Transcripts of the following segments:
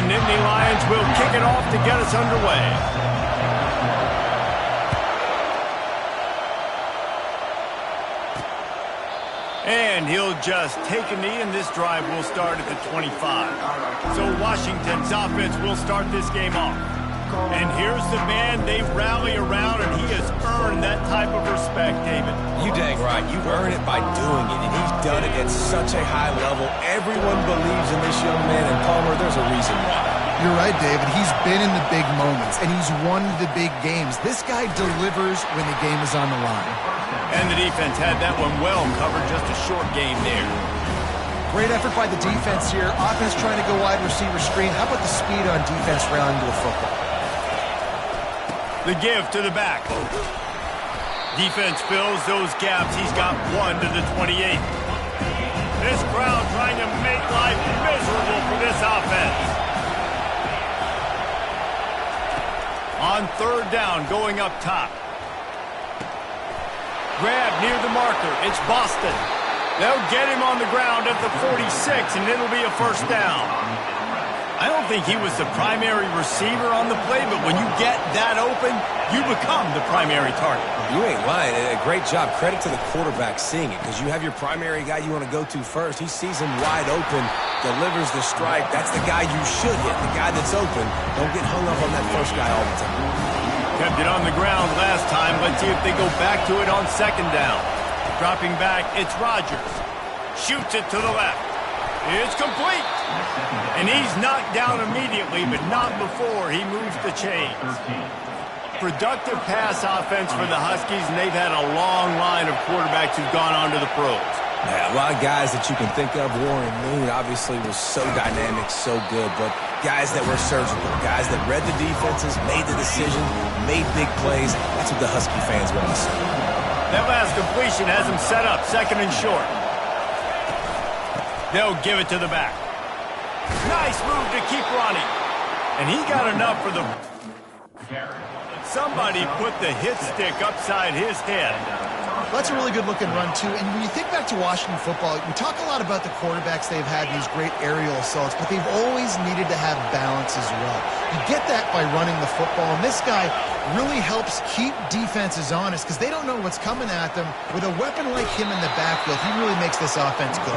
Nittany Lions will kick it off to get us underway. And he'll just take a knee, and this drive will start at the 25. So Washington's offense will start this game off. And here's the man they rally around, and he has earned that type of respect, David. You dang right. You earn it by doing it, and he's done it at such a high level. Everyone believes in this young man, and Palmer, there's a reason why. You're right, David. He's been in the big moments, and he's won the big games. This guy delivers when the game is on the line. And the defense had that one well covered, just a short game there. Great effort by the defense here. Offense trying to go wide receiver screen. How about the speed on defense rallying to the football? The give to the back. Defense fills those gaps. He's got one to the 28. This crowd trying to make life miserable for this offense. On third down, going up top. Grab near the marker. It's Boston. They'll get him on the ground at the 46, and it'll be a first down. I don't think he was the primary receiver on the play, but when you get that open, you become the primary target. You ain't lying. A great job. Credit to the quarterback seeing it, because you have your primary guy you want to go to first. He sees him wide open, delivers the strike. That's the guy you should hit, the guy that's open. Don't get hung up on that first guy all the time. Kept it on the ground last time. Let's see if they go back to it on second down. Dropping back, it's Rodgers. Shoots it to the left. It's complete. And he's knocked down immediately, but not before he moves the chains. Productive pass offense for the Huskies, and they've had a long line of quarterbacks who've gone on to the pros. Yeah, a lot of guys that you can think of. Warren Moon obviously was so dynamic, so good, but guys that were surgical, guys that read the defenses, made the decision, made big plays. That's what the Husky fans want to see. That last completion has him set up, second and short. They'll give it to the back. Nice move to keep running. And he got enough for the... Somebody put the hit stick upside his head. That's a really good-looking run, too. And when you think back to Washington football, we talk a lot about the quarterbacks they've had, these great aerial assaults, but they've always needed to have balance as well. You get that by running the football, and this guy really helps keep defenses honest because they don't know what's coming at them. With a weapon like him in the backfield, he really makes this offense go.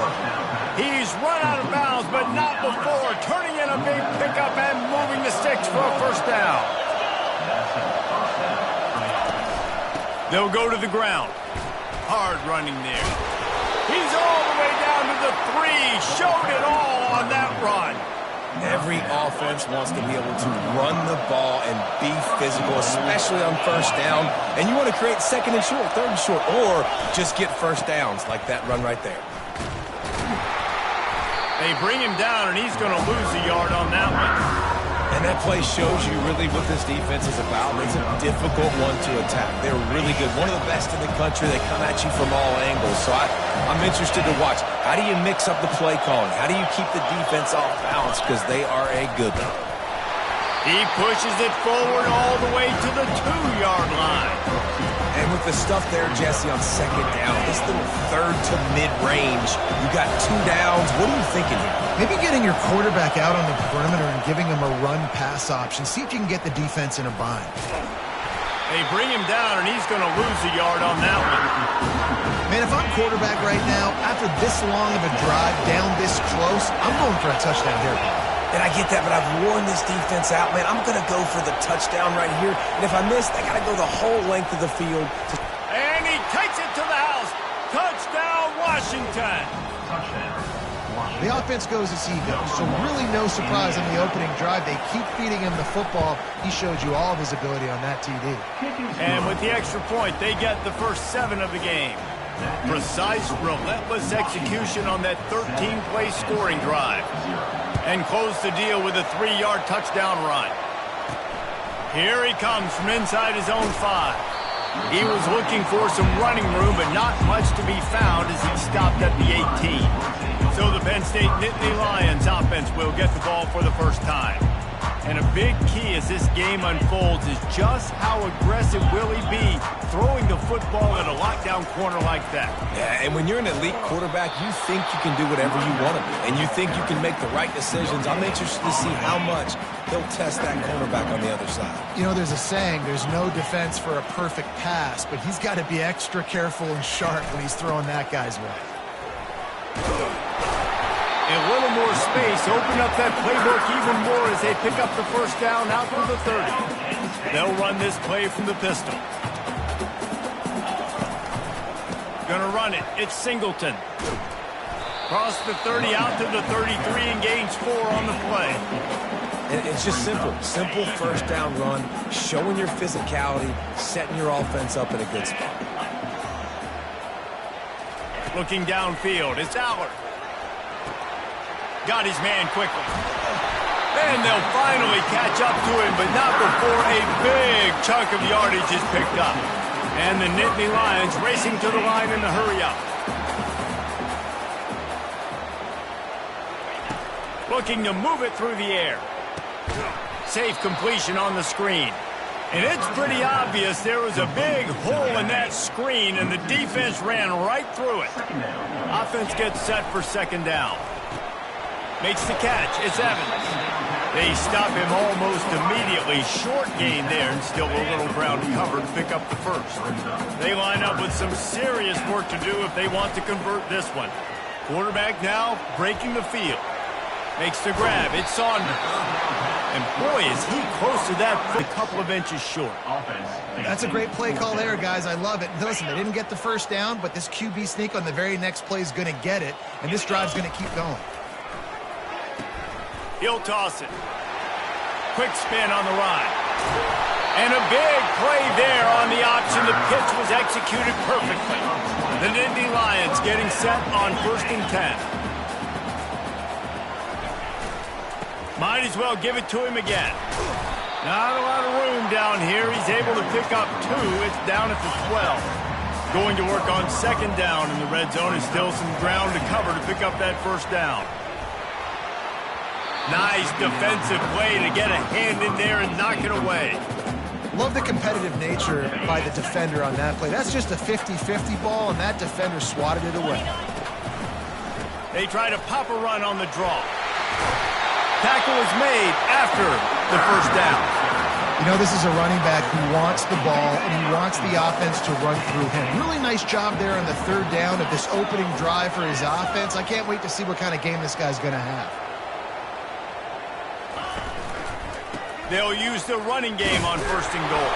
He's run out of bounds, but not before. Turning in a big pickup and moving the sticks for a first down. They'll go to the ground. Hard running there. He's all the way down to the 3. Showed it all on that run. Every offense wants to be able to run the ball and be physical, especially on first down. And you want to create second and short, third and short, or just get first downs like that run right there. They bring him down, and he's going to lose a yard on that one. And that play shows you really what this defense is about. It's a difficult one to attack. They're really good. One of the best in the country. They come at you from all angles. So I'm interested to watch. How do you mix up the play calling? How do you keep the defense off balance? Because they are a good one. He pushes it forward all the way to the 2-yard line. And with the stuff there, Jesse, on second down, this little third to mid-range, you got 2 downs. What are you thinking here? Maybe getting your quarterback out on the perimeter and giving him a run-pass option. See if you can get the defense in a bind. They bring him down, and he's going to lose a yard on that one. Man, if I'm quarterback right now, after this long of a drive, down this close, I'm going for a touchdown here. And I get that, but I've worn this defense out, man. I'm going to go for the touchdown right here. And if I miss, I got to go the whole length of the field. And he takes it to the house. Touchdown, Washington. The offense goes as he goes, so really no surprise on the opening drive. They keep feeding him the football. He showed you all of his ability on that TD. And with the extra point, they get the first 7 of the game. Precise, relentless execution on that 13-play scoring drive. And close the deal with a 3-yard touchdown run. Here he comes from inside his own 5. He was looking for some running room, but not much to be found as he stopped at the 18. So the Penn State Nittany Lions offense will get the ball for the first time. And a big key as this game unfolds is just how aggressive will he be throwing the football at a lockdown corner like that. Yeah, and when you're an elite quarterback, you think you can do whatever you want to do, and you think you can make the right decisions. I'm interested to see how much he'll test that cornerback on the other side. You know, there's a saying, there's no defense for a perfect pass, but he's got to be extra careful and sharp when he's throwing that guy's way. A little more space, open up that playbook even more as they pick up the first down out to the 30. They'll run this play from the pistol. Gonna run it. It's Singleton. Cross the 30 out to the 33 and gains 4 on the play. It's just simple. Simple first down run, showing your physicality, setting your offense up in a good spot. Looking downfield, it's Allard. Got his man quickly. And they'll finally catch up to him, but not before a big chunk of yardage is picked up. And the Nittany Lions racing to the line in the hurry-up. Looking to move it through the air. Safe completion on the screen. And it's pretty obvious there was a big hole in that screen, and the defense ran right through it. Offense gets set for second down. Makes the catch. It's Evans. They stop him almost immediately. Short gain there, and still a little ground cover to pick up the first. They line up with some serious work to do if they want to convert this one. Quarterback now breaking the field. Makes the grab. It's Saunders. And boy, is he close to that foot, a couple of inches short. That's a great play call there, guys. I love it. Listen, they didn't get the first down, but this QB sneak on the very next play is going to get it, and this drive's going to keep going. He'll toss it. Quick spin on the ride. And a big play there on the option. The pitch was executed perfectly. The Nittany Lions getting set on 1st and 10. Might as well give it to him again. Not a lot of room down here. He's able to pick up 2. It's down at the 12. Going to work on second down in the red zone. Is still some ground to cover to pick up that first down. Nice defensive play to get a hand in there and knock it away. Love the competitive nature by the defender on that play. That's just a 50-50 ball, and that defender swatted it away. They try to pop a run on the draw. Tackle is made after the first down. You know, this is a running back who wants the ball, and he wants the offense to run through him. Really nice job there on the third down of this opening drive for his offense. I can't wait to see what kind of game this guy's going to have. They'll use the running game on 1st and goal.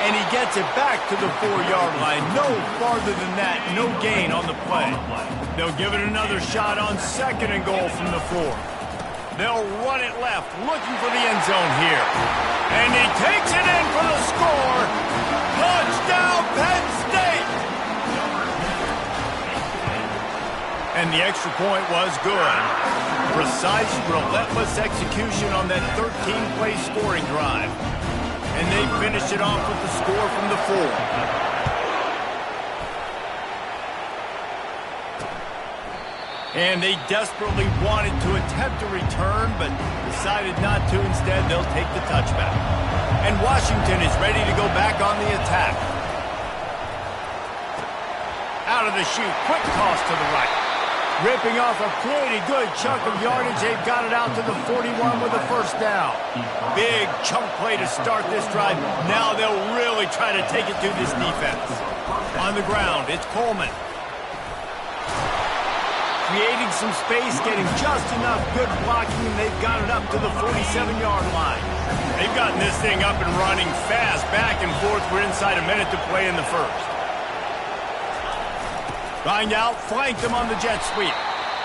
And he gets it back to the 4-yard line. No farther than that, no gain on the play. They'll give it another shot on 2nd and goal from the 4. They'll run it left, looking for the end zone here. And he takes it in for the score. Touchdown, Penn State! And the extra point was good. Precise, relentless execution on that 13-play scoring drive. And they finished it off with the score from the 4. And they desperately wanted to attempt a return, but decided not to. Instead, they'll take the touchback. And Washington is ready to go back on the attack. Out of the chute, quick toss to the right. Ripping off a pretty good chunk of yardage. They've got it out to the 41 with a first down. Big chunk play to start this drive. Now they'll really try to take it to this defense. On the ground, it's Coleman. Creating some space, getting just enough good blocking, and they've got it up to the 47-yard line. They've gotten this thing up and running fast, back and forth. We're inside a minute to play in the first. Find out, flank them on the jet sweep.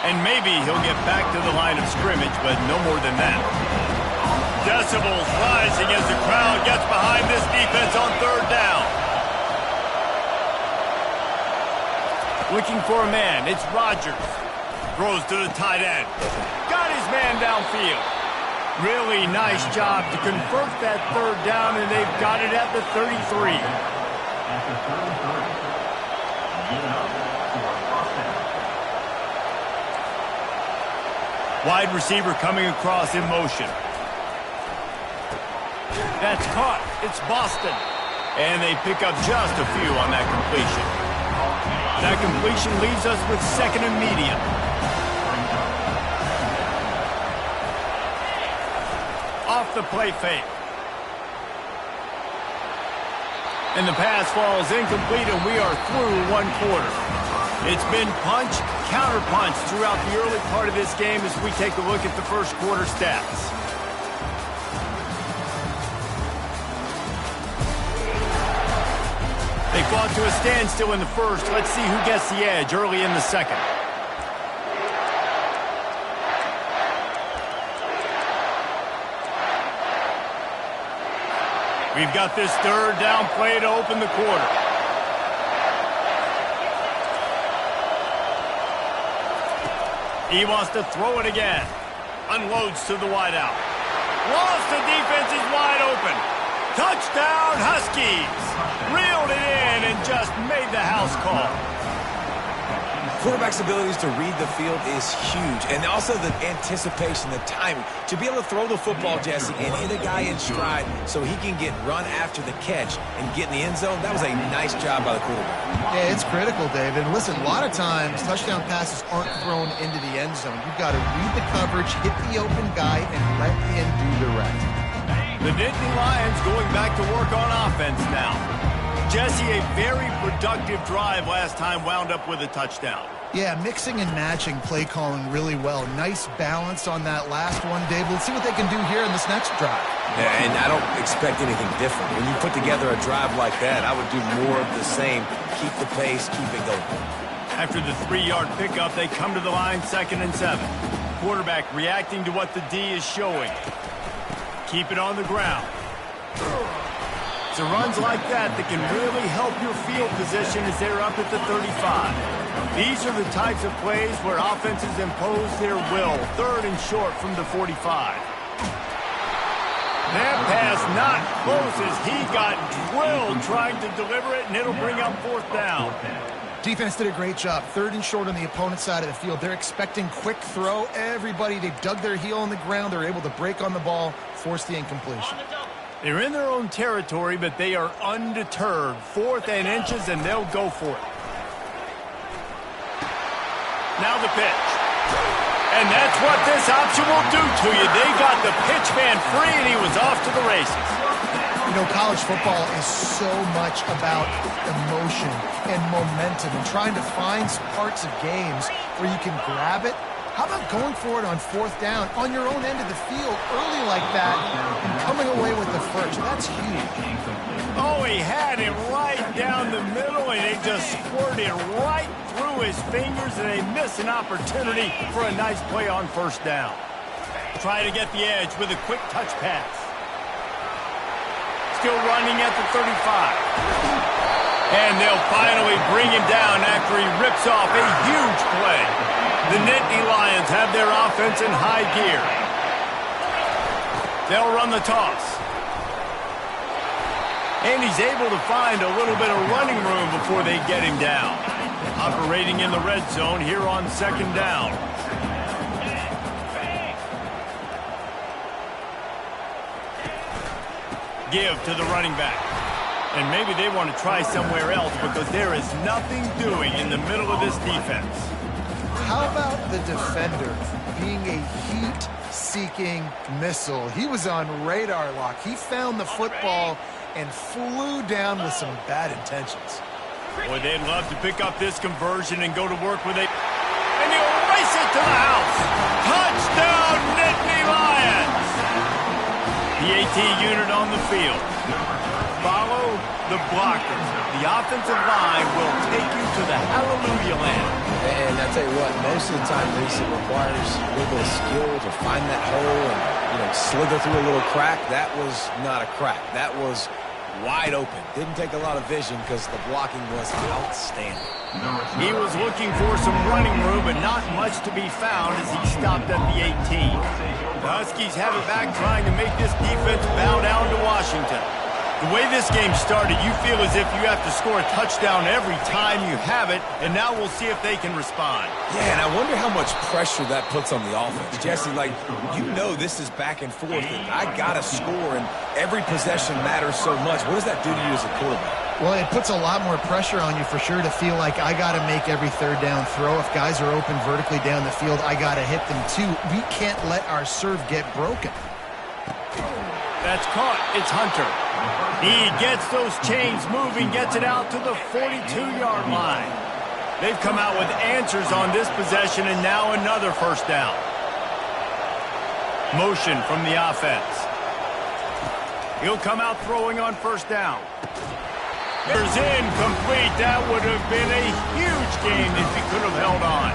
And maybe he'll get back to the line of scrimmage, but no more than that. Decibels rising as the crowd gets behind this defense on 3rd down. Looking for a man, it's Rodgers. Throws to the tight end. Got his man downfield. Really nice job to convert that 3rd down, and they've got it at the 33. Wide receiver coming across in motion. That's caught. It's Boston. And they pick up just a few on that completion. That completion leaves us with second and medium. Off the play fake. And the pass falls incomplete, and we are through one quarter. It's been punch, counter-punch throughout the early part of this game as we take a look at the first quarter stats. They fought to a standstill in the first. Let's see who gets the edge early in the second. We've got this third down play to open the quarter. He wants to throw it again. Unloads to the wideout. Lost, the defense is wide open. Touchdown, Huskies. Reeled it in and just made the house call. Quarterback's abilities to read the field is huge, and also the anticipation, the timing. To be able to throw the football, Jesse, and hit a guy in stride so he can get run after the catch and get in the end zone, that was a nice job by the quarterback. Yeah, it's critical, David. And listen, a lot of times touchdown passes aren't thrown into the end zone. You've got to read the coverage, hit the open guy, and let him do the rest. The Nittany Lions going back to work on offense now. Jesse, a very productive drive last time wound up with a touchdown. Yeah, mixing and matching play calling really well. Nice balance on that last one, Dave. Let's see what they can do here in this next drive. Yeah, and I don't expect anything different. When you put together a drive like that, I would do more of the same. Keep the pace, keep it going. After the 3-yard pickup, they come to the line 2nd and 7. Quarterback reacting to what the D is showing. Keep it on the ground. It's runs like that that can really help your field position as they're up at the 35. These are the types of plays where offenses impose their will. 3rd and short from the 45. That pass not close as he got drilled trying to deliver it, and it'll bring up 4th down. Defense did a great job. 3rd and short on the opponent's side of the field. They're expecting quick throw. Everybody, they dug their heel on the ground. They're able to break on the ball, force the incompletion. They're in their own territory, but they are undeterred. 4th and inches, and they'll go for it. Now the pitch. And that's what this option will do to you. They got the pitch man free, and he was off to the races. You know, college football is so much about emotion and momentum and trying to find parts of games where you can grab it. How about going for it on 4th down on your own end of the field early like that and coming away with the first? That's huge. Oh, he had it right down the middle, and it just squirted right through his fingers, and they miss an opportunity for a nice play on 1st down. Try to get the edge with a quick touch pass. Still running at the 35. And they'll finally bring him down after he rips off a huge play. The Nittany Lions have their offense in high gear. They'll run the toss. And he's able to find a little bit of running room before they get him down. Operating in the red zone here on 2nd down. Give to the running back. And maybe they want to try somewhere else because there is nothing doing in the middle of this defense. How about the defender being a heat-seeking missile? He was on radar lock. He found the football and flew down with some bad intentions. Boy, they'd love to pick up this conversion and go to work with it. And he'll race it to the house. Touchdown, Nittany Lions! The AT unit on the field. Follow the blockers. The offensive line will take you to the hallelujah land. And I tell you what, most of the time, Reese, it requires a little bit of skill to find that hole and, slither through a little crack. That was not a crack. That was wide open. Didn't take a lot of vision because the blocking was outstanding. He was looking for some running room, but not much to be found as he stopped at the 18. The Huskies have it back, trying to make this defense bow down to Washington. The way this game started, you feel as if you have to score a touchdown every time you have it, and now we'll see if they can respond. Yeah, and I wonder how much pressure that puts on the offense. Jesse, like, you know this is back and forth, and I got to score, and every possession matters so much. What does that do to you as a quarterback? Well, it puts a lot more pressure on you for sure to feel like I got to make every third down throw. If guys are open vertically down the field, I got to hit them too. We can't let our serve get broken. That's caught. It's Hunter. He gets those chains moving, gets it out to the 42-yard line. They've come out with answers on this possession, and now another first down. Motion from the offense. He'll come out throwing on first down. There's incomplete. That would have been a huge game if he could have held on.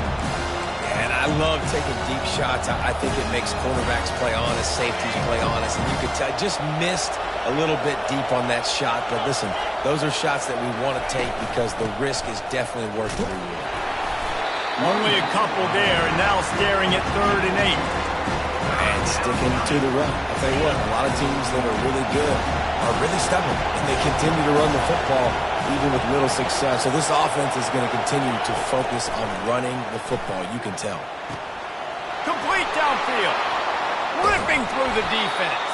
And I love taking deep shots. I think it makes quarterbacks play honest, safeties play honest. And you could tell, just missed a little bit deep on that shot. But listen, those are shots that we want to take because the risk is definitely worth the reward. Only a couple there, and now staring at 3rd and 8. And sticking to the run. I'll tell you what, a lot of teams that are really good are really stubborn. And they continue to run the football even with little success. So this offense is going to continue to focus on running the football. You can tell. Complete downfield. Ripping through the defense.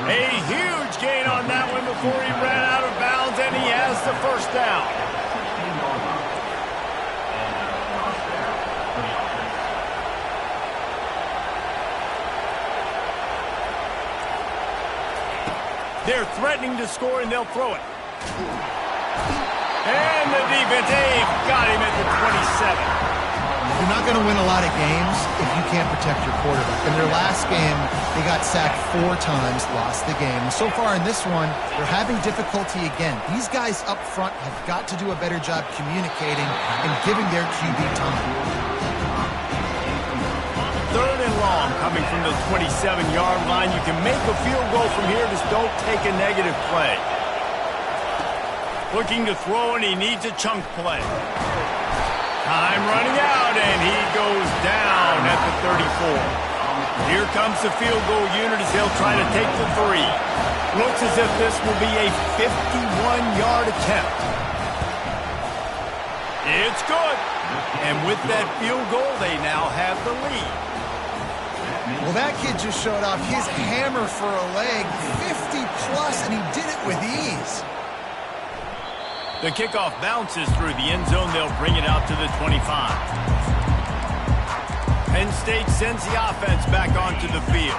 A huge gain on that one before he ran out of bounds, and he has the first down. They're threatening to score, and they'll throw it. And the defense, they've got him at the 27. You're not going to win a lot of games if you can't protect your quarterback. In their last game, they got sacked 4 times, lost the game. So far in this one, they're having difficulty again. These guys up front have got to do a better job communicating and giving their QB time. 3rd and long coming from the 27-yard line. You can make a field goal from here. Just don't take a negative play. Looking to throw, and he needs a chunk play. Time running out, and he goes down at the 34. Here comes the field goal unit as they'll try to take the 3. Looks as if this will be a 51-yard attempt. It's good. And with that field goal, they now have the lead. Well, that kid just showed off his hammer for a leg, 50-plus, and he did it with ease. The kickoff bounces through the end zone. They'll bring it out to the 25. Penn State sends the offense back onto the field.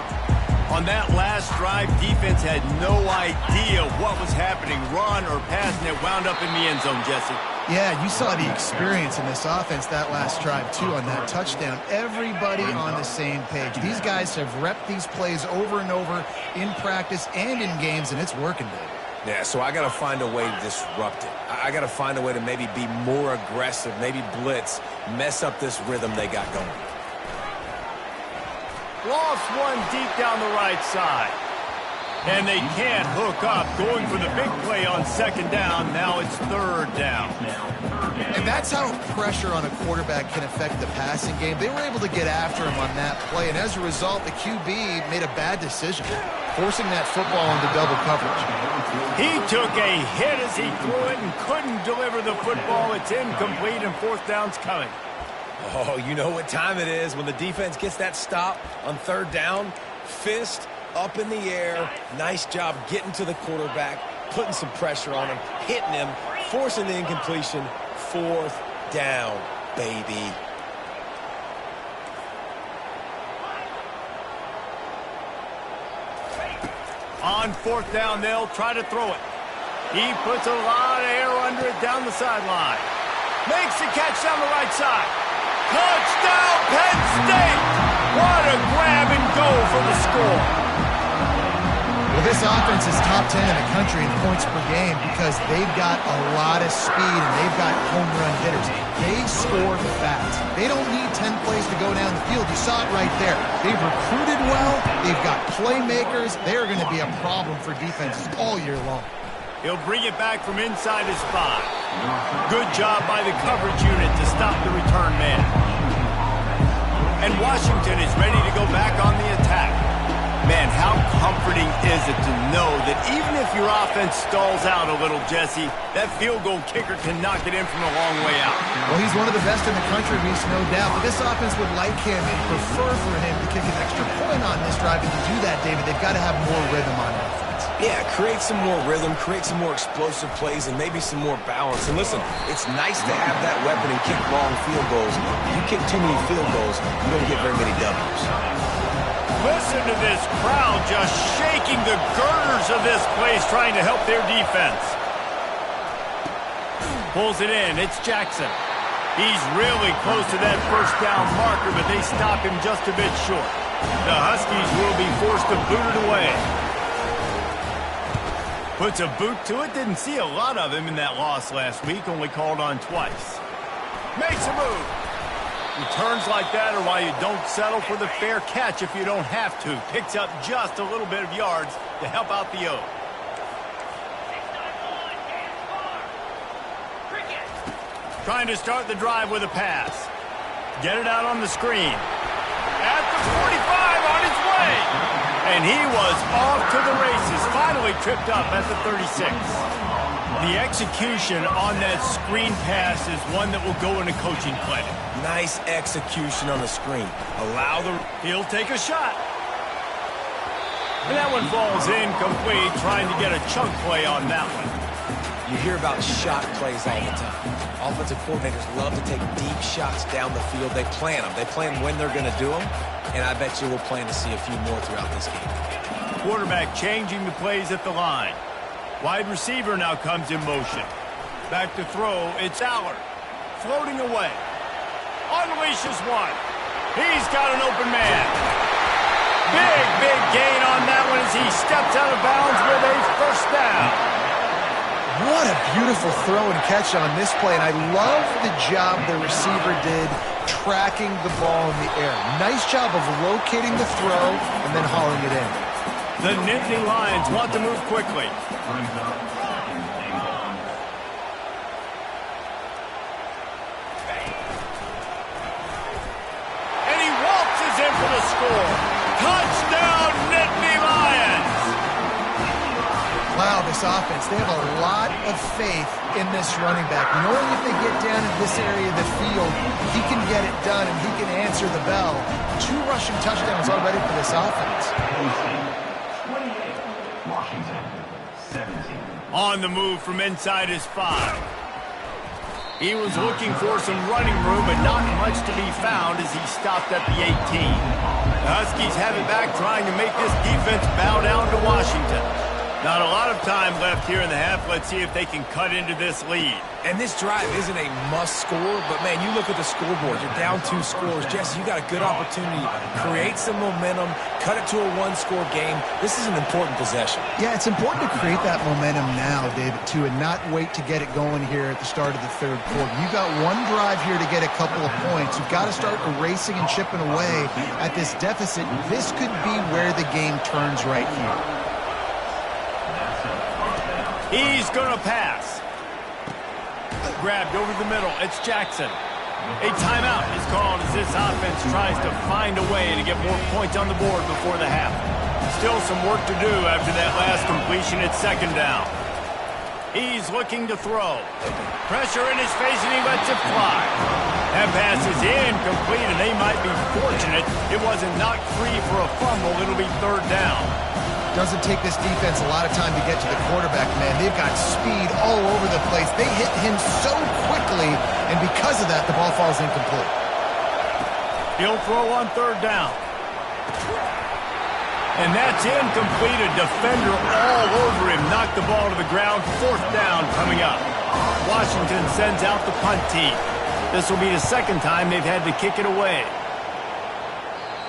On that last drive, defense had no idea what was happening, run or pass, and it wound up in the end zone, Jesse. Yeah, you saw the experience in this offense that last drive, too, on that touchdown. Everybody on the same page. These guys have repped these plays over and over in practice and in games, and it's working, David. Yeah, so I got to find a way to disrupt it. I got to find a way to maybe be more aggressive, maybe blitz, mess up this rhythm they got going. Lost one deep down the right side. And they can't hook up. Going for the big play on 2nd down. Now it's 3rd down. And that's how pressure on a quarterback can affect the passing game. They were able to get after him on that play, and as a result, the QB made a bad decision, forcing that football into double coverage. He took a hit as he threw it and couldn't deliver the football. It's incomplete, and 4th down's coming. Oh, you know what time it is when the defense gets that stop on 3rd down. Fist up in the air. Nice job getting to the quarterback, putting some pressure on him, hitting him, forcing the incompletion. 4th down, baby. On 4th down, they'll try to throw it. He puts a lot of air under it down the sideline. Makes the catch down the right side. Touchdown, Penn State! What a grab and go for the score. Well, this offense is top 10 in the country in points per game because they've got a lot of speed and they've got home run hitters. They score fast. They don't need 10 plays to go down the field. You saw it right there. They've recruited well. They've got playmakers. They're going to be a problem for defenses all year long. He'll bring it back from inside his 5. Good job by the coverage unit to stop the return man. And Washington is ready to go back on the attack. Man, how comforting is it to know that even if your offense stalls out a little, Jesse, that field goal kicker can knock it in from a long way out? Well, he's one of the best in the country, Reese, no doubt. But this offense would like him and prefer for him to kick an extra point on this drive. And to do that, David, they've got to have more rhythm on offense. Yeah, create some more rhythm, create some more explosive plays, and maybe some more balance. And listen, it's nice to have that weapon and kick long field goals. If you kick too many field goals, you don't get very many W's. Listen to this crowd just shaking the girders of this place trying to help their defense. Pulls it in. It's Jackson. He's really close to that first down marker, but they stop him just a bit short. The Huskies will be forced to boot it away. Puts a boot to it. Didn't see a lot of him in that loss last week. Only called on twice. Makes a move. Returns like that are why you don't settle for the fair catch if you don't have to. Picks up just a little bit of yards to help out the O. Trying to start the drive with a pass. Get it out on the screen. At the 45 on his way. And he was off to the races. Finally tripped up at the 36. The execution on that screen pass is one that will go in a coaching play. Nice execution on the screen. He'll take a shot. And that one falls incomplete, trying to get a chunk play on that one. You hear about shot plays all the time. Offensive coordinators love to take deep shots down the field. They plan them. They plan when they're going to do them. And I bet you we'll plan to see a few more throughout this game. Quarterback changing the plays at the line. Wide receiver now comes in motion. Back to throw. It's Allard. Floating away. Unleashes one. He's got an open man. Big gain on that one as he steps out of bounds with a first down. What a beautiful throw and catch on this play, and I love the job the receiver did tracking the ball in the air. Nice job of locating the throw and then hauling it in. The Nittany Lions want to move quickly. And he waltzes in for the score. Touchdown, Nittany Lions! Wow, this offense, they have a lot of faith in this running back. Knowing if they get down in this area of the field, he can get it done and he can answer the bell. 2 rushing touchdowns already for this offense. On the move from inside his 5. He was looking for some running room, but not much to be found as he stopped at the 18. The Huskies have it back, trying to make this defense bow down to Washington. Not a lot of time left here in the half. Let's see if they can cut into this lead. And this drive isn't a must score, but man, you look at the scoreboard. You're down 2 scores. Jesse, you got a good opportunity to create some momentum, cut it to a 1-score game. This is an important possession. Yeah, it's important to create that momentum now, David, too, and not wait to get it going here at the start of the 3rd quarter. You got one drive here to get a couple of points. You've got to start erasing and chipping away at this deficit. This could be where the game turns right here. He's going to pass. Grabbed over the middle. It's Jackson. A timeout is called as this offense tries to find a way to get more points on the board before the half. Still some work to do after that last completion at 2nd down. He's looking to throw. Pressure in his face, and he lets it fly. That pass is incomplete, and they might be fortunate it wasn't knocked free for a fumble. It'll be 3rd down. Doesn't take this defense a lot of time to get to the quarterback, man. They've got speed all over the place. They hit him so quickly, and because of that, the ball falls incomplete. He'll throw on 3rd down. And that's incomplete. A defender all over him. Knocked the ball to the ground. 4th down coming up. Washington sends out the punt team. This will be the 2nd time they've had to kick it away.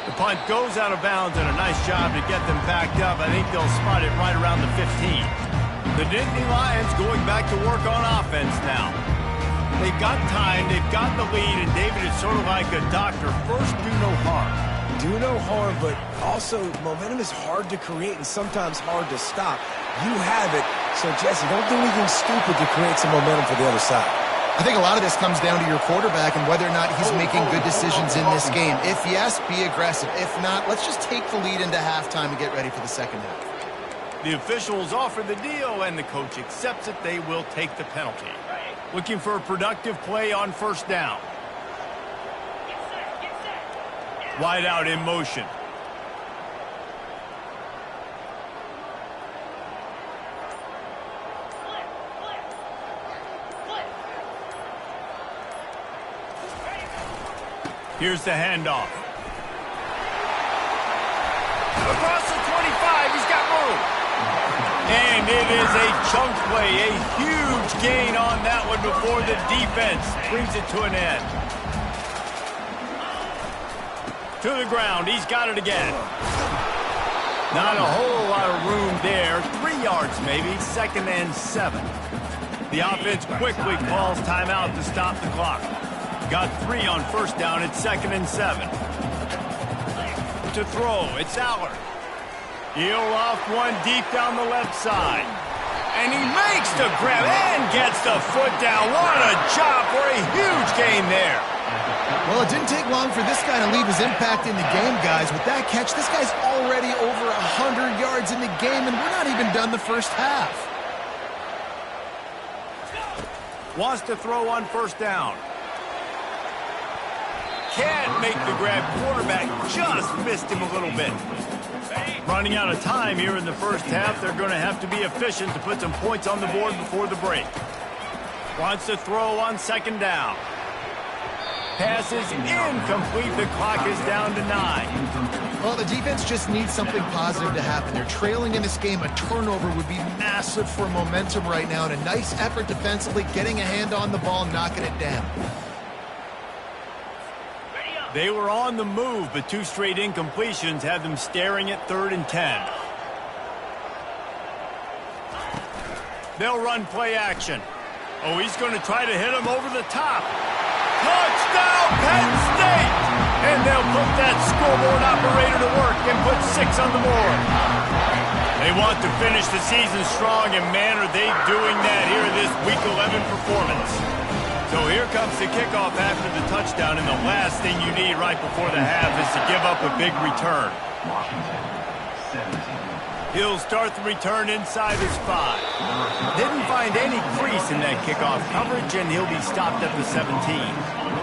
The punt goes out of bounds, and a nice job to get them backed up. I think they'll spot it right around the 15. The Nittany Lions going back to work on offense now. They've got time, they've got the lead, and David is sort of like a doctor. First, do no harm. Do no harm, but also momentum is hard to create and sometimes hard to stop. You have it, so Jesse, don't do anything stupid to create some momentum for the other side. I think a lot of this comes down to your quarterback and whether or not he's making good decisions in this game. If yes, be aggressive. If not, let's just take the lead into halftime and get ready for the second half. The officials offer the deal, and the coach accepts it. They will take the penalty. Looking for a productive play on first down. Wide out in motion. Here's the handoff. Across the 25, he's got room. And it is a chunk play, a huge gain on that one before the defense brings it to an end. To the ground, he's got it again. Not a whole lot of room there. 3 yards maybe, 2nd and 7. The offense quickly calls timeout to stop the clock. Got 3 on first down. It's 2nd and 7. To throw, it's Allard. He'll off one deep down the left side. And he makes the grab and gets the foot down. What a job for a huge gain there. Well, it didn't take long for this guy to leave his impact in the game, guys. With that catch, this guy's already over 100 yards in the game, and we're not even done the first half. Wants to throw on first down. Can't make the grab. Quarterback just missed him a little bit. Running out of time here in the first half. They're going to have to be efficient to put some points on the board before the break. Wants to throw on second down. Pass is incomplete. The clock is down to 9. Well, the defense just needs something positive to happen. They're trailing in this game. A turnover would be massive for momentum right now. And a nice effort defensively, getting a hand on the ball, knocking it down. They were on the move, but 2 straight incompletions have them staring at 3rd and 10. They'll run play action. Oh, he's going to try to hit him over the top. Touchdown, Penn State! And they'll put that scoreboard operator to work and put 6 on the board. They want to finish the season strong, and man, are they doing that here in this Week 11 performance. So here comes the kickoff after the touchdown, and the last thing you need right before the half is to give up a big return. He'll start the return inside his 5. Didn't find any crease in that kickoff coverage, and he'll be stopped at the 17.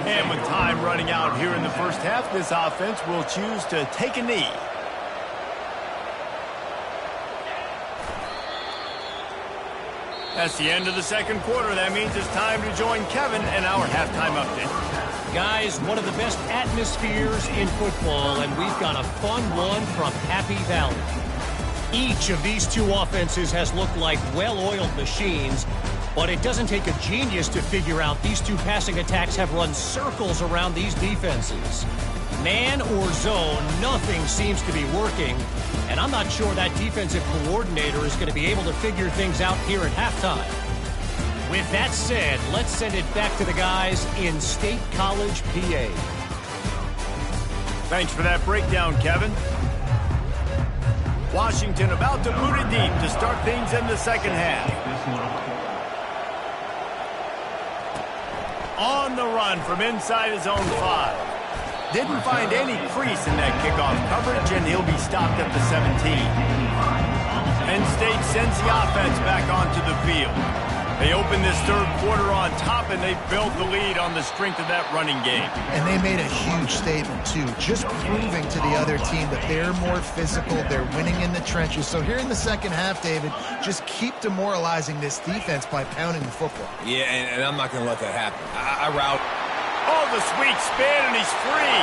And with time running out here in the first half, this offense will choose to take a knee. That's the end of the second quarter. That means it's time to join Kevin and our halftime update. Guys, one of the best atmospheres in football, and we've got a fun one from Happy Valley. Each of these 2 offenses has looked like well-oiled machines, but it doesn't take a genius to figure out these 2 passing attacks have run circles around these defenses. Man or zone, nothing seems to be working, and I'm not sure that defensive coordinator is going to be able to figure things out here at halftime. With that said, let's send it back to the guys in State College, PA. Thanks for that breakdown, Kevin. Washington about to boot it deep to start things in the second half. On the run from inside his own 5. Didn't find any crease in that kickoff coverage, and he'll be stopped at the 17. Penn State sends the offense back onto the field. They open this third quarter on top, and they built the lead on the strength of that running game. And they made a huge statement, too, just proving to the other team that they're more physical, they're winning in the trenches. So here in the second half, David, just keep demoralizing this defense by pounding the football. Yeah, and I'm not going to let that happen. I route. Oh, the sweet spin, and he's free.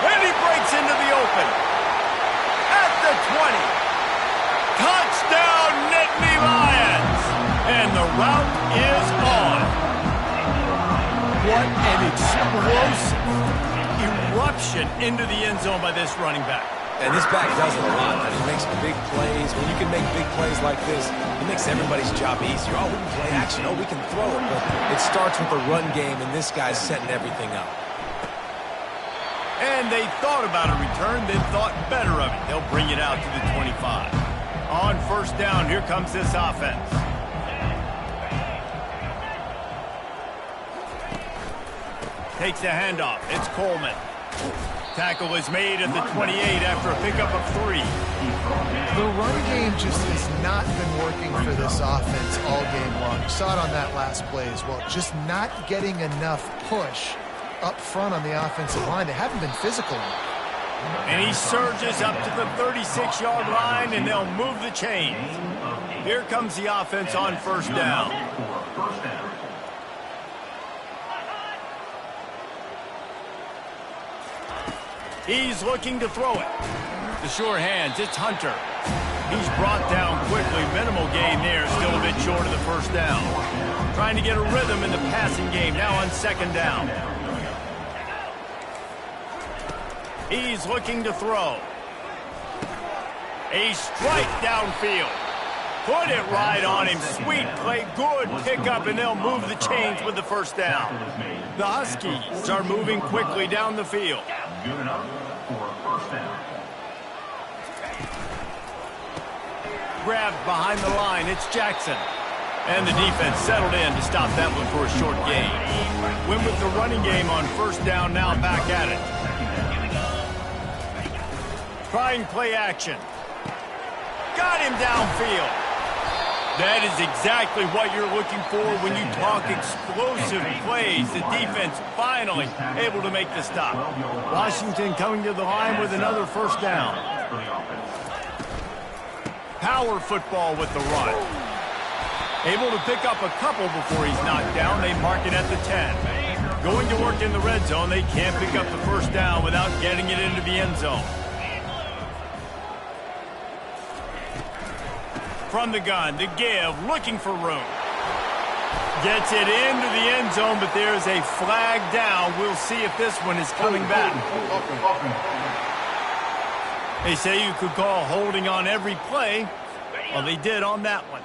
And he breaks into the open. At the 20. Touchdown, Nittany Lions. And the route is on. What an explosive eruption into the end zone by this running back. And this back does it a lot. He makes big plays. When you can make big plays like this, it makes everybody's job easier. Oh, we can play action. Oh, we can throw it. But it starts with the run game, and this guy's setting everything up. And they thought about a return, then thought better of it. They'll bring it out to the 25. On first down, here comes this offense. Takes the handoff. It's Coleman. Tackle is made at the 28 after a pickup of 3. The run game just has not been working for this offense all game long. You saw it on that last play as well. Just not getting enough push up front on the offensive line. They haven't been physical enough. And he surges up to the 36-yard line, and they'll move the chains. Here comes the offense on first down. He's looking to throw it. The sure hands, it's Hunter. He's brought down quickly. Minimal gain there, still a bit short of the first down. Trying to get a rhythm in the passing game, now on second down. He's looking to throw. A strike downfield. Put it right on him. Sweet play, good pickup, and they'll move the chains with the first down. The Huskies are moving quickly down the field. Good enough for a first down. Grabbed behind the line, it's Jackson. And the defense settled in to stop that one for a short gain. Win with the running game on first down, now back at it. Trying play action. Got him downfield. That is exactly what you're looking for when you talk explosive plays. The defense finally able to make the stop. Washington coming to the line with another first down. Power football with the run. Able to pick up a couple before he's knocked down. They mark it at the 10. Going to work in the red zone. They can't pick up the first down without getting it into the end zone. From the gun, to give, looking for room. Gets it into the end zone, but there's a flag down. We'll see if this one is coming back. They say you could call holding on every play. Well, they did on that one.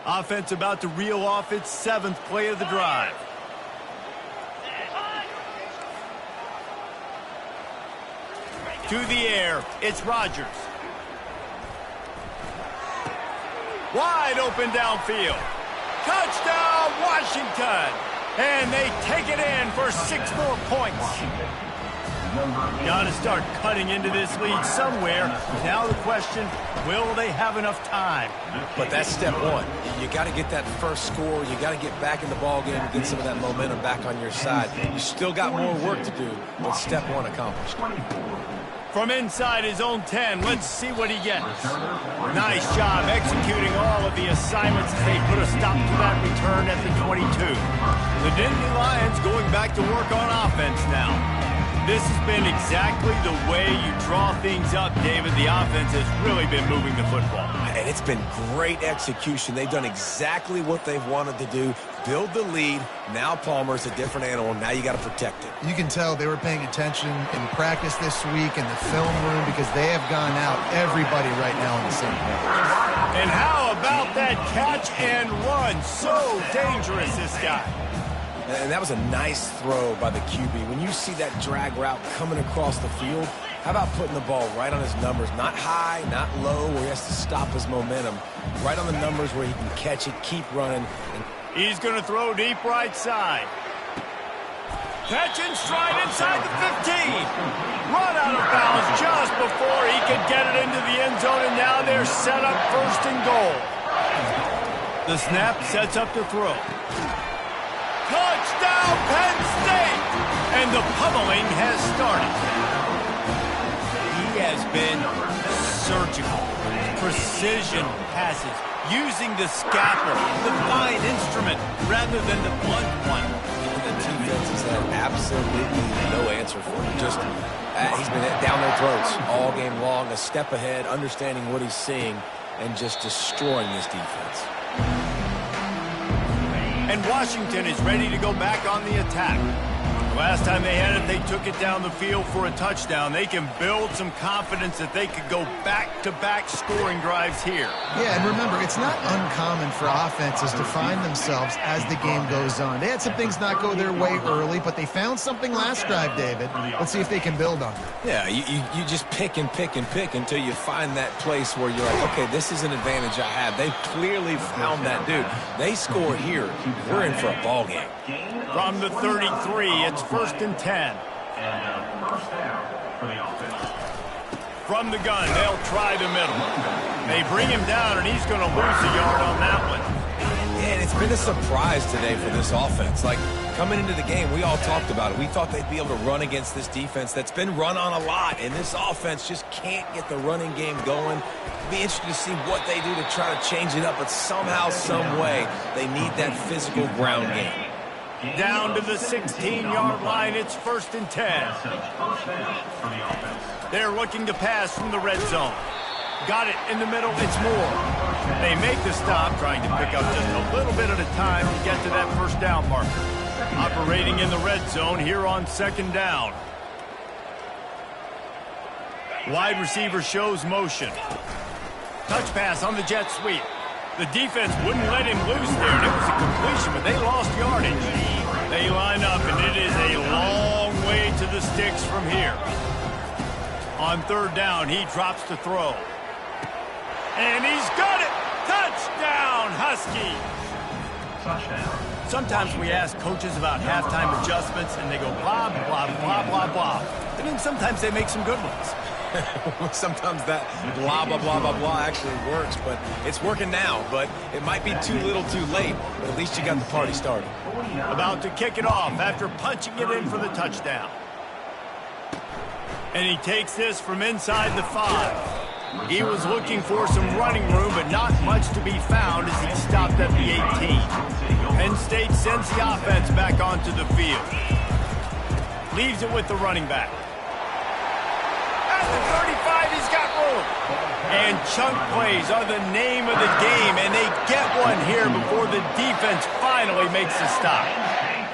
Offense about to reel off its 7th play of the drive. To the air, it's Rodgers. Wide open downfield. Touchdown, Washington. And they take it in for 6 more points. Got to start cutting into this lead somewhere. Now the question, will they have enough time? But that's step one. You got to get that first score. You got to get back in the ball game and get some of that momentum back on your side. You still got more work to do, but step one accomplished. From inside his own 10, let's see what he gets. Nice job executing all of the assignments as they put a stop to that return at the 22. The Nittany Lions going back to work on offense now. This has been exactly the way you draw things up, David. The offense has really been moving the football. And it's been great execution. They've done exactly what they've wanted to do. Build the lead. Now Palmer's a different animal. Now you got to protect it. You can tell they were paying attention in practice this week in the film room because they have gone out, everybody right now on the same page. And how about that catch and run? So dangerous, this guy. And that was a nice throw by the QB. When you see that drag route coming across the field, how about putting the ball right on his numbers? Not high, not low, where he has to stop his momentum. Right on the numbers where he can catch it, keep running. He's going to throw deep right side. Catch and stride inside the 15. Run out of bounds just before he could get it into the end zone, and now they're set up first and goal. The snap sets up the throw. Touchdown, Penn State! And the pummeling has started. He has been surgical. Precision passes, using the scalpel, the fine instrument, rather than the blunt one. The defense has had absolutely no answer for him. Just, he's been down their throats all game long, a step ahead, understanding what he's seeing, and just destroying this defense. And Washington is ready to go back on the attack. Last time they had it, they took it down the field for a touchdown. They can build some confidence that they could go back-to-back scoring drives here. Yeah, and remember, it's not uncommon for offenses to find themselves as the game goes on. They had some things not go their way early, but they found something last drive, David. Let's see if they can build on it. Yeah, you just pick and pick and pick until you find that place where you're like, okay, this is an advantage I have. They've clearly found that dude. They score here. We're in for a ball game. From the 33, it's first and 10. And first down for the offense. From the gun, they'll try the middle. They bring him down, and he's going to lose a yard on that one. Yeah, and it's been a surprise today for this offense. Like, coming into the game, we all talked about it. We thought they'd be able to run against this defense that's been run on a lot, and this offense just can't get the running game going. It'll be interesting to see what they do to try to change it up, but somehow, some way, they need that physical ground game. Down to the 16-yard line, it's first and 10. First down for the offense. They're looking to pass from the red zone. Got it in the middle, it's Moore. They make the stop, trying to pick up just a little bit at a time to get to that first down marker. Operating in the red zone here on second down. Wide receiver shows motion. Touch pass on the jet sweep. The defense wouldn't let him loose there, and it was a completion, but they lost yardage. They line up, and it is a long way to the sticks from here. On third down, he drops to throw. And he's got it! Touchdown, Huskies! Touchdown. Sometimes we ask coaches about halftime adjustments, and they go blah, blah, blah, blah, blah. And then sometimes they make some good ones. Sometimes that blah, blah, blah, blah, blah actually works, but it's working now. But it might be too little too late, but at least you got the party started. About to kick it off after punching it in for the touchdown. And he takes this from inside the 5. He was looking for some running room, but not much to be found as he stopped at the 18. Penn State sends the offense back onto the field. Leaves it with the running back. At the 35, he's got room. And chunk plays are the name of the game, and they get one here before the defense finally makes a stop.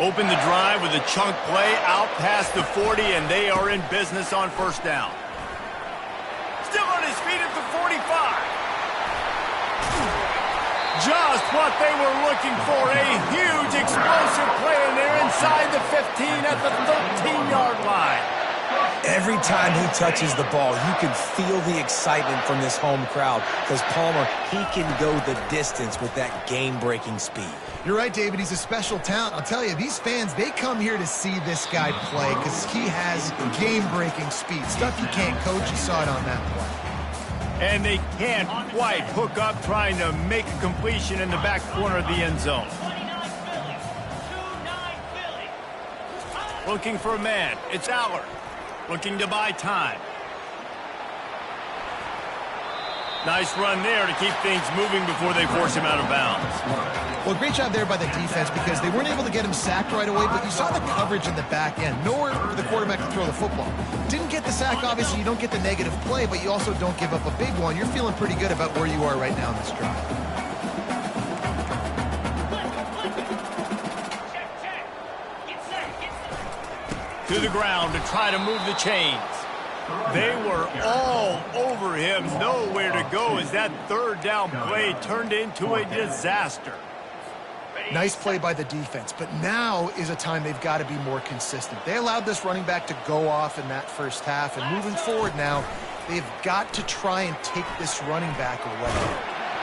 Open the drive with a chunk play out past the 40, and they are in business on first down. Still on his feet at the 45. Just what they were looking for, a huge explosive play, and they're inside the 15 at the 13-yard line. Every time he touches the ball, you can feel the excitement from this home crowd because Palmer, he can go the distance with that game-breaking speed. You're right, David. He's a special talent. I'll tell you, these fans, they come here to see this guy play because he has game-breaking speed. Stuff you can't coach. You saw it on that play. And they can't quite hook up trying to make a completion in the back corner of the end zone. Looking for a man. It's Aller. Looking to buy time. Nice run there to keep things moving before they force him out of bounds. Well, great job there by the defense because they weren't able to get him sacked right away, but you saw the coverage in the back end. Nowhere for the quarterback to throw the football. Didn't get the sack, obviously. You don't get the negative play, but you also don't give up a big one. You're feeling pretty good about where you are right now in this drive. To the ground to try to move the chains. They were all over him, nowhere to go as that third down play turned into a disaster. Nice play by the defense, but now is a time they've got to be more consistent. They allowed this running back to go off in that first half, and moving forward now, they've got to try and take this running back away.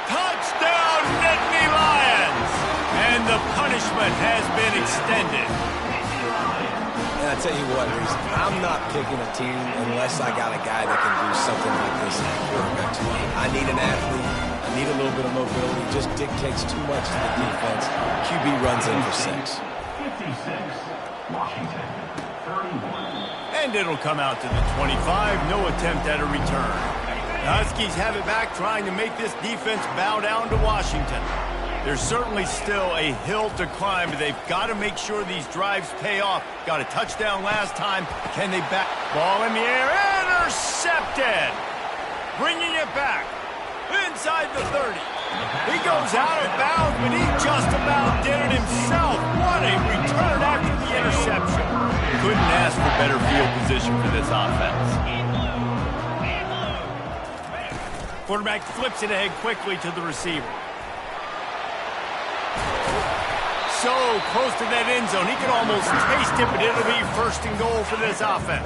Touchdown, Nittany Lions! And the punishment has been extended. And I tell you what, Reese, I'm not picking a team unless I got a guy that can do something like this in the quarterback spot. I need an athlete. I need a little bit of mobility. It just dictates too much to the defense. QB runs in for 6. 56, Washington, 31. And it'll come out to the 25. No attempt at a return. The Huskies have it back, trying to make this defense bow down to Washington. There's certainly still a hill to climb, but they've got to make sure these drives pay off. Got a touchdown last time. Can they back? Ball in the air. Intercepted. Bringing it back. Inside the 30. He goes out of bounds, but he just about did it himself. What a return after the interception. Couldn't ask for better field position for this offense. Quarterback flips it ahead quickly to the receiver. So close to that end zone. He can almost taste it, but it'll be first and goal for this offense.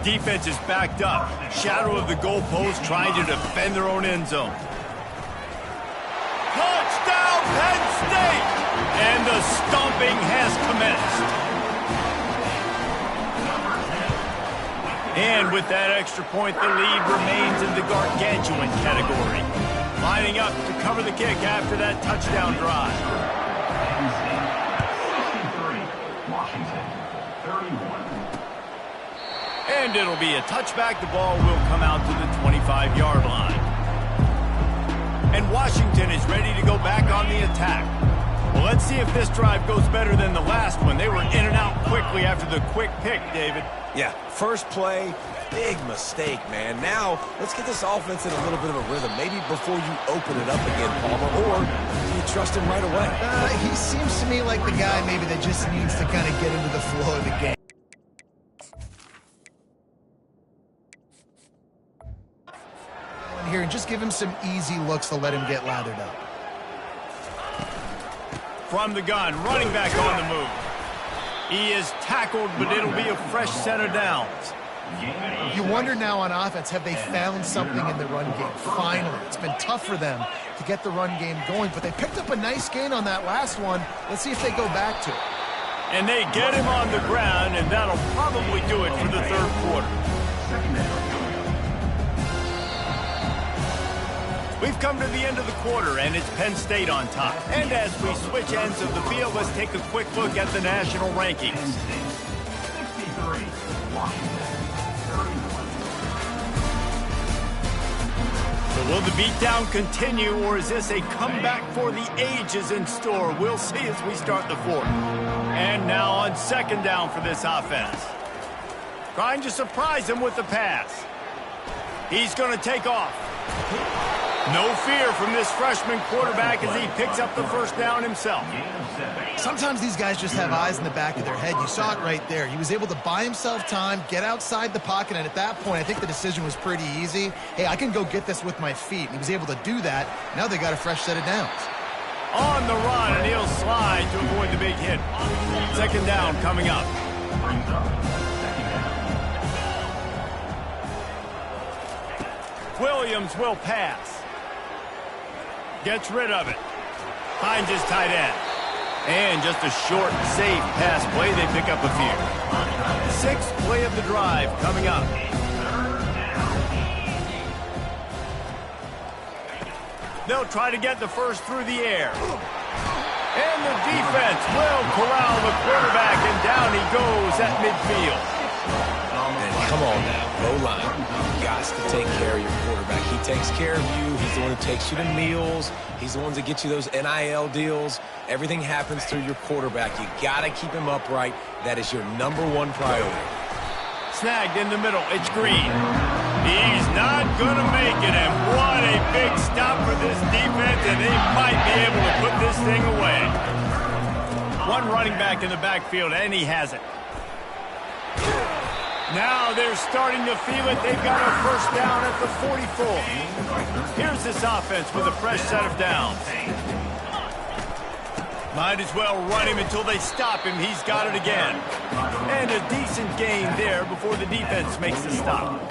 Defense is backed up. Shadow of the goalpost trying to defend their own end zone. Touchdown, Penn State! And the stomping has commenced. And with that extra point, the lead remains in the gargantuan category. Lining up to cover the kick after that touchdown drive. Penn State, 63. Washington, 31. And it'll be a touchback. The ball will come out to the 25-yard line. And Washington is ready to go back on the attack. Well, let's see if this drive goes better than the last one. They were in and out quickly after the quick pick, David. Yeah, first play, big mistake, man. Now, let's get this offense in a little bit of a rhythm. Maybe before you open it up again, Palmer, or do you trust him right away? He seems to me like the guy maybe that just needs to kind of get into the flow of the game. Here and just give him some easy looks to let him get lathered up. From the gun, running back on the move. He is tackled, but it'll be a fresh set of downs. You wonder now on offense, have they found something in the run game? Finally, it's been tough for them to get the run game going, but they picked up a nice gain on that last one. Let's see if they go back to it. And they get him on the ground, and that'll probably do it for the third quarter. We've come to the end of the quarter, and it's Penn State on top. And as we switch ends of the field, let's take a quick look at the national rankings. 63. Washington, 31. So will the beatdown continue, or is this a comeback for the ages in store? We'll see as we start the fourth. And now on second down for this offense. Trying to surprise him with the pass. He's going to take off. No fear from this freshman quarterback as he picks up the first down himself. Sometimes these guys just have eyes in the back of their head. You saw it right there. He was able to buy himself time, get outside the pocket, and at that point, I think the decision was pretty easy. Hey, I can go get this with my feet. And he was able to do that. Now they got a fresh set of downs. On the run, and he'll slide to avoid the big hit. Second down coming up. Brings up second down. Williams will pass. Gets rid of it. Finds his tight end. And just a short, safe pass play. They pick up a few. Sixth play of the drive coming up. They'll try to get the first through the air. And the defense will corral the quarterback, and down he goes at midfield. And come on now, goal line. You got to take care of your quarterback. He takes care of you. He's the one who takes you to meals. He's the one that gets you those NIL deals. Everything happens through your quarterback. You got to keep him upright. That is your #1 priority. Snagged in the middle. It's Green. He's not going to make it, and what a big stop for this defense, and they might be able to put this thing away. One running back in the backfield, and he has it. Now they're starting to feel it. They've got a first down at the 44. Here's this offense with a fresh set of downs. Might as well run him until they stop him. He's got it again. And a decent gain there before the defense makes the stop.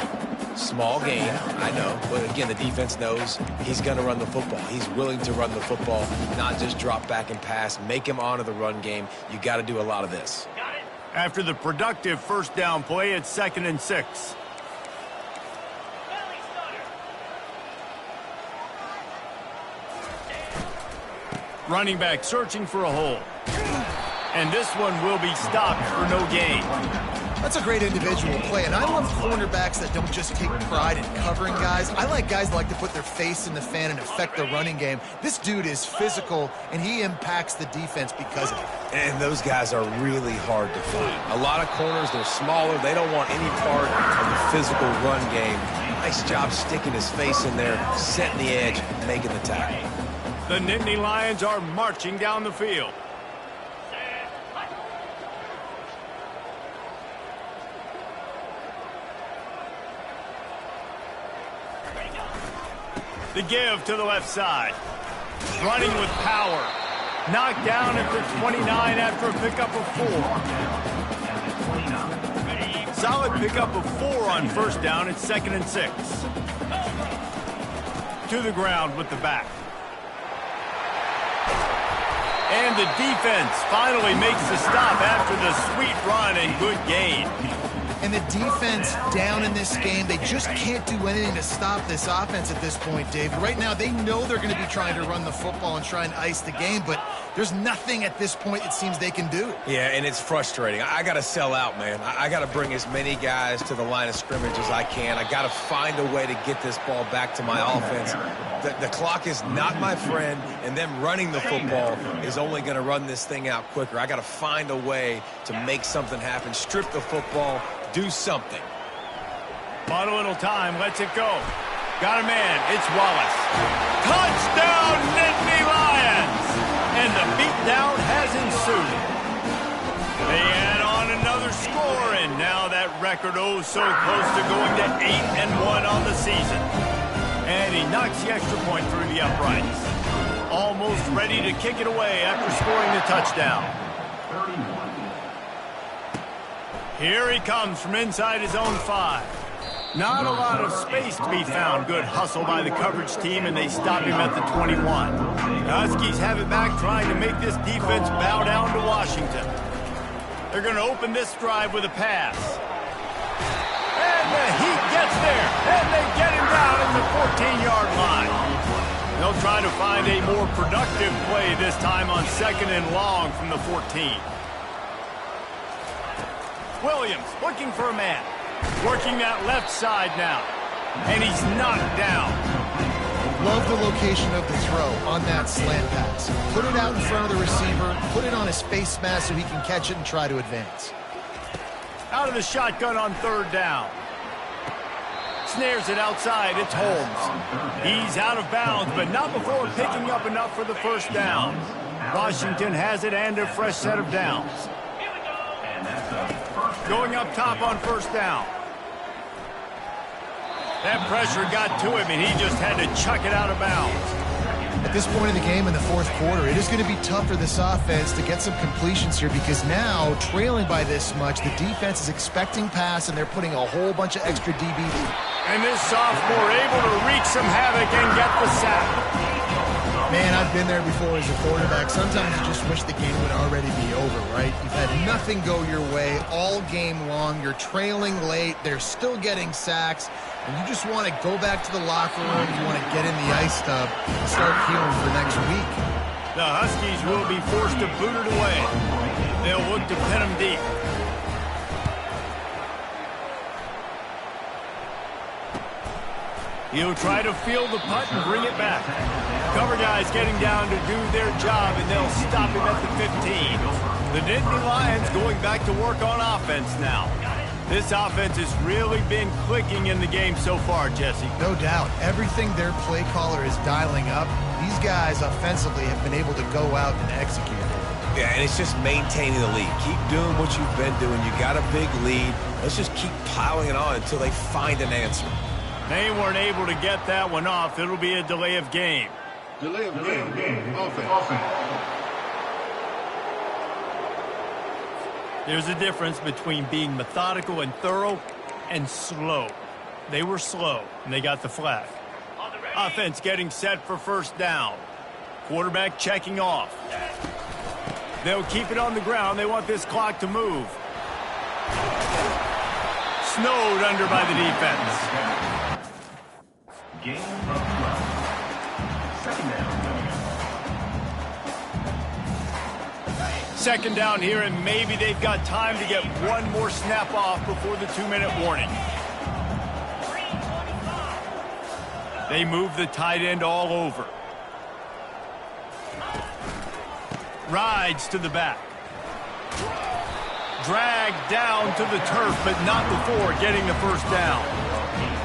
Small gain, I know. But again, the defense knows he's going to run the football. He's willing to run the football, not just drop back and pass. Make him honor the run game. You got to do a lot of this. After the productive first down play, it's 2nd and 6. Running back searching for a hole. And this one will be stopped for no gain. That's a great individual play, and I love cornerbacks that don't just take pride in covering guys. I like guys that like to put their face in the fan and affect the running game. This dude is physical, and he impacts the defense because of it. And those guys are really hard to find. A lot of corners, they're smaller. They don't want any part of the physical run game. Nice job sticking his face in there, setting the edge, making the tackle. The Nittany Lions are marching down the field. The give to the left side. Running with power. Knocked down at the 29 after a pickup of 4. Solid pickup of 4 on first down. It's 2nd and 6. To the ground with the back. And the defense finally makes the stop after the sweet run and good gain. And the defense down in this game, they just can't do anything to stop this offense at this point, David. Right now, they know they're going to be trying to run the football and try and ice the game, but there's nothing at this point it seems they can do. Yeah, and it's frustrating. I got to sell out, man. I got to bring as many guys to the line of scrimmage as I can. I got to find a way to get this ball back to my offense. The clock is not my friend, and them running the football is only going to run this thing out quicker. I got to find a way to make something happen, strip the football, do something. Bought a little time, lets it go. Got a man, it's Wallace. Touchdown, Nittany Lions! And the beatdown has ensued. They add on another score, and now that record oh so close to going to 8-1 on the season. And he knocks the extra point through the uprights. Almost ready to kick it away after scoring the touchdown. Here he comes from inside his own 5. Not a lot of space to be found. Good hustle by the coverage team, and they stop him at the 21. The Huskies have it back, trying to make this defense bow down to Washington. They're going to open this drive with a pass. And the Heat gets there, and they get him down at the 14-yard line. They'll try to find a more productive play this time on 2nd and long from the 14. Williams looking for a man. Working that left side now. And he's knocked down. Love the location of the throw on that slant pass. Put it out in front of the receiver, put it on his face mask so he can catch it and try to advance. Out of the shotgun on 3rd down. Snares it outside, it's Holmes. He's out of bounds, but not before picking up enough for the 1st down. Washington has it and a fresh set of downs. Going up top on 1st down. That pressure got to him, and he just had to chuck it out of bounds. At this point in the game in the 4th quarter, it is going to be tough for this offense to get some completions here because now, trailing by this much, the defense is expecting pass, and they're putting a whole bunch of extra DBs. And this sophomore able to wreak some havoc and get the sack. Man, I've been there before as a quarterback. Sometimes you just wish the game would already be over, right? You've had nothing go your way all game long. You're trailing late. They're still getting sacks. And you just want to go back to the locker room. You want to get in the ice tub and start healing for next week. The Huskies will be forced to boot it away. They'll look to pin them deep. He'll try to field the punt and bring it back. Cover guys getting down to do their job, and they'll stop him at the 15. The Nittany Lions going back to work on offense now. This offense has really been clicking in the game so far, Jesse. No doubt. Everything their play caller is dialing up, these guys offensively have been able to go out and execute. Yeah, and it's just maintaining the lead. Keep doing what you've been doing. You got a big lead. Let's just keep piling it on until they find an answer. They weren't able to get that one off. It'll be a delay of game. Delay of game. Offense. There's a difference between being methodical and thorough and slow. They were slow, and they got the flag. Offense getting set for 1st down. Quarterback checking off. They'll keep it on the ground. They want this clock to move. Snowed under by the defense. Game of 12. 2nd down. 2nd down here, and maybe they've got time to get one more snap off before the 2-minute warning. They move the tight end all over. Rides to the back. Dragged down to the turf, but not before getting the 1st down.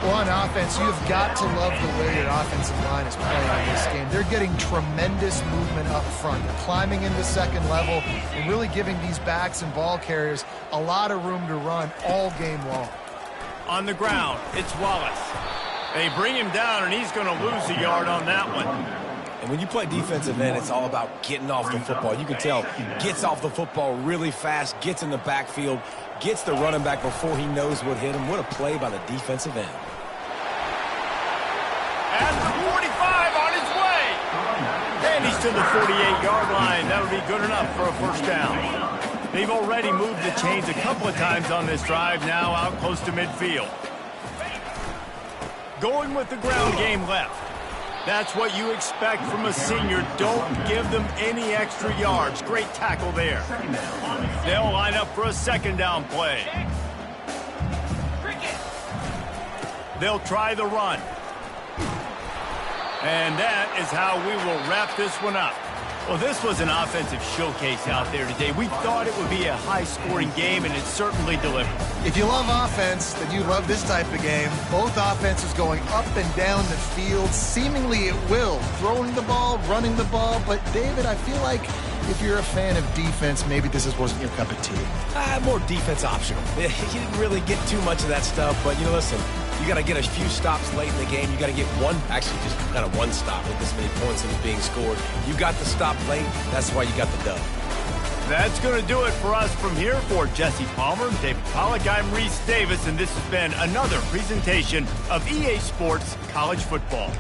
Well, on offense, you've got to love the way your offensive line is playing in this game. They're getting tremendous movement up front. They're climbing into 2nd level and really giving these backs and ball carriers a lot of room to run all game long. On the ground, it's Wallace. They bring him down, and he's going to lose a yard on that one. And when you play defensive end, it's all about getting off the football. You can tell, gets off the football really fast, gets in the backfield, gets the running back before he knows what hit him. What a play by the defensive end. At the 45 on his way. And he's to the 48-yard line. That'll be good enough for a 1st down. They've already moved the chains a couple of times on this drive, now out close to midfield. Going with the ground game left. That's what you expect from a senior. Don't give them any extra yards. Great tackle there. They'll line up for a second down play. They'll try the run. And that is how we will wrap this one up. Well, this was an offensive showcase out there today. We thought it would be a high-scoring game, and it certainly delivered. If you love offense, then you love this type of game. Both offenses going up and down the field, seemingly at will. Throwing the ball, running the ball. But, David, I feel like if you're a fan of defense, maybe this wasn't your cup of tea. More defense optional. He didn't really get too much of that stuff, but, listen, you got to get a few stops late in the game. You got to get actually just kind of one stop with this many points that was being scored. You got the stop late. That's why you got the dub. That's going to do it for us from here. For Jesse Palmer, David Pollack, I'm Reese Davis, and this has been another presentation of EA Sports College Football.